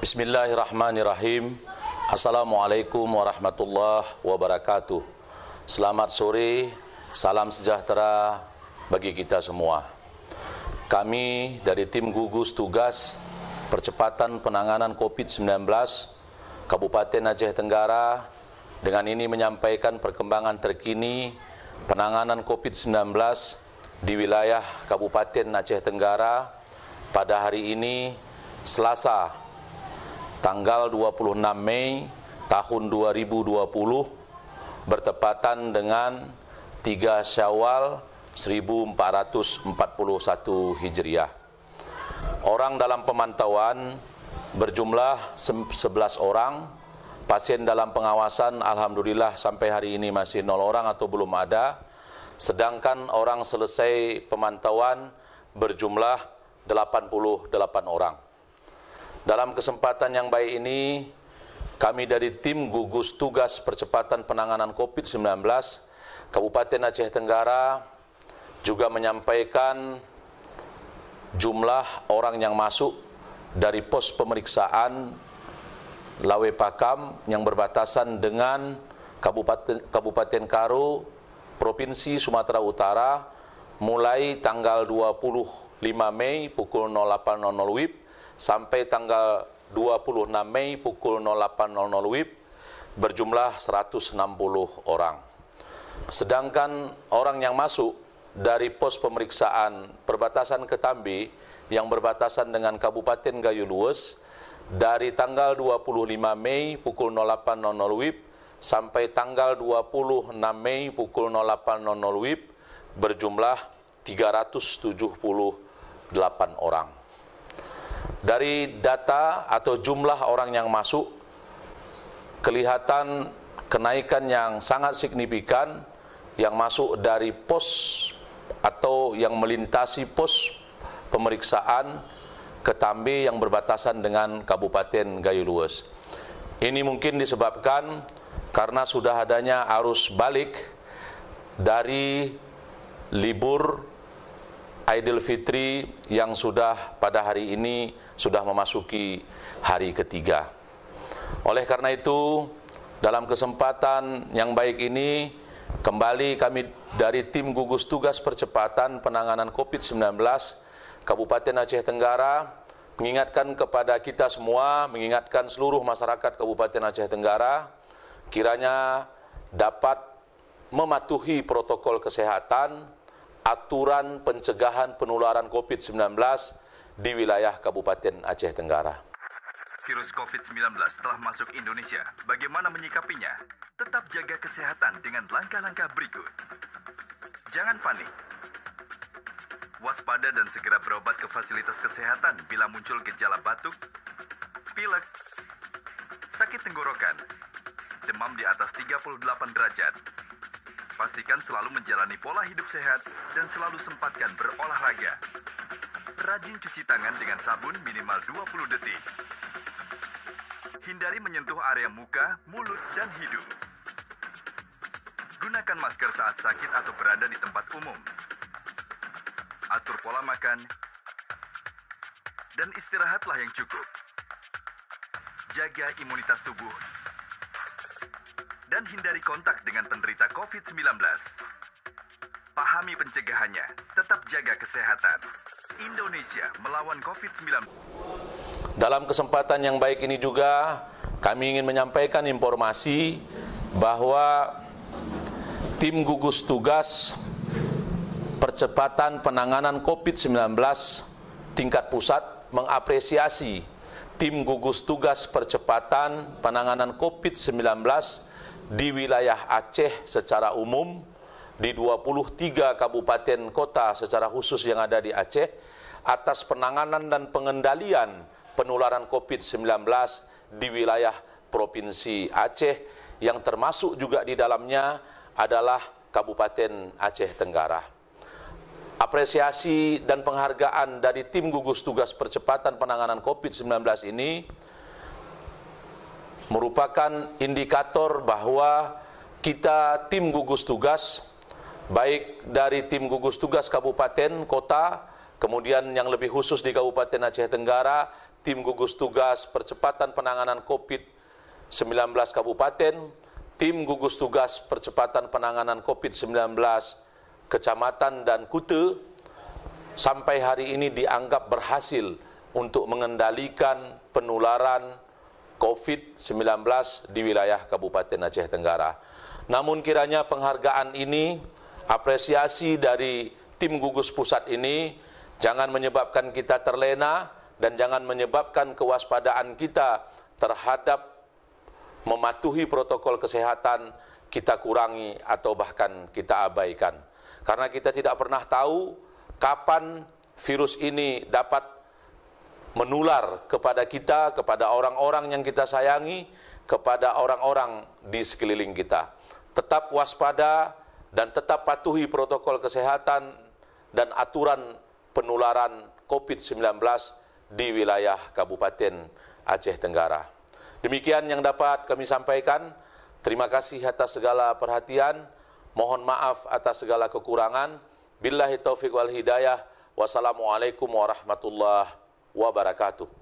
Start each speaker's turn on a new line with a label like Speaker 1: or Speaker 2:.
Speaker 1: Bismillahirrahmanirrahim. Assalamualaikum warahmatullahi wabarakatuh. Selamat sore, salam sejahtera bagi kita semua. Kami dari tim gugus tugas percepatan penanganan COVID-19 Kabupaten Aceh Tenggara dengan ini menyampaikan perkembangan terkini penanganan COVID-19 di wilayah Kabupaten Aceh Tenggara pada hari ini Selasa tanggal 26 Mei tahun 2020 bertepatan dengan 3 Syawal 1441 Hijriah. Orang dalam pemantauan berjumlah 11 orang, pasien dalam pengawasan alhamdulillah sampai hari ini masih 0 orang atau belum ada, sedangkan orang selesai pemantauan berjumlah 88 orang. Dalam kesempatan yang baik ini, kami dari tim gugus tugas percepatan penanganan COVID-19 Kabupaten Aceh Tenggara juga menyampaikan jumlah orang yang masuk dari pos pemeriksaan Lawe Pakam yang berbatasan dengan Kabupaten Karo, Provinsi Sumatera Utara mulai tanggal 25 Mei pukul 08.00 WIB sampai tanggal 26 Mei pukul 08.00 WIB berjumlah 160 orang. Sedangkan orang yang masuk dari pos pemeriksaan perbatasan Ketambi yang berbatasan dengan Kabupaten Gayo Lues dari tanggal 25 Mei pukul 08.00 WIB sampai tanggal 26 Mei pukul 08.00 WIB berjumlah 378 orang. Dari data atau jumlah orang yang masuk, kelihatan kenaikan yang sangat signifikan yang masuk dari pos atau yang melintasi pos pemeriksaan Ketambi yang berbatasan dengan Kabupaten Gayo Lues. Ini mungkin disebabkan karena sudah adanya arus balik dari libur Idul Fitri yang sudah pada hari ini sudah memasuki hari ketiga. Oleh karena itu, dalam kesempatan yang baik ini, kembali kami dari tim gugus tugas percepatan penanganan COVID-19 Kabupaten Aceh Tenggara mengingatkan kepada kita semua, mengingatkan seluruh masyarakat Kabupaten Aceh Tenggara, kiranya dapat mematuhi protokol kesehatan, aturan pencegahan penularan COVID-19 di wilayah Kabupaten Aceh Tenggara.
Speaker 2: Virus COVID-19 telah masuk Indonesia. Bagaimana menyikapinya? Tetap jaga kesehatan dengan langkah-langkah berikut. Jangan panik. Waspada dan segera berobat ke fasilitas kesehatan bila muncul gejala batuk, pilek, sakit tenggorokan, demam di atas 38 derajat. Pastikan selalu menjalani pola hidup sehat dan selalu sempatkan berolahraga. Rajin cuci tangan dengan sabun minimal 20 detik. Hindari menyentuh area muka, mulut, dan hidung. Gunakan masker saat sakit atau berada di tempat umum. Atur pola makan dan istirahatlah yang cukup. Jaga imunitas tubuh dan hindari kontak dengan penderita COVID-19. Pahami pencegahannya, tetap jaga kesehatan. Indonesia melawan COVID-19.
Speaker 1: Dalam kesempatan yang baik ini juga, kami ingin menyampaikan informasi bahwa tim gugus tugas percepatan penanganan COVID-19 tingkat pusat mengapresiasi tim gugus tugas percepatan penanganan COVID-19 di wilayah Aceh secara umum, di 23 kabupaten kota secara khusus yang ada di Aceh, atas penanganan dan pengendalian penularan COVID-19 di wilayah Provinsi Aceh, yang termasuk juga di dalamnya adalah Kabupaten Aceh Tenggara. Apresiasi dan penghargaan dari tim gugus tugas percepatan penanganan COVID-19 ini merupakan indikator bahwa kita tim gugus tugas, baik dari tim gugus tugas kabupaten, kota, Kemudian yang lebih khusus di Kabupaten Aceh Tenggara, tim gugus tugas percepatan penanganan COVID-19 Kabupaten, tim gugus tugas percepatan penanganan COVID-19 Kecamatan dan Kute, sampai hari ini dianggap berhasil untuk mengendalikan penularan COVID-19 di wilayah Kabupaten Aceh Tenggara. Namun kiranya penghargaan ini, apresiasi dari tim gugus pusat ini, jangan menyebabkan kita terlena dan jangan menyebabkan kewaspadaan kita terhadap mematuhi protokol kesehatan kita kurangi atau bahkan kita abaikan. Karena kita tidak pernah tahu kapan virus ini dapat menular kepada kita, kepada orang-orang yang kita sayangi, kepada orang-orang di sekeliling kita. Tetap waspada dan tetap patuhi protokol kesehatan dan aturan penularan COVID-19 di wilayah Kabupaten Aceh Tenggara. Demikian yang dapat kami sampaikan. Terima kasih atas segala perhatian. Mohon maaf atas segala kekurangan. Billahi taufiq wal hidayah. Wassalamualaikum warahmatullahi wabarakatuh.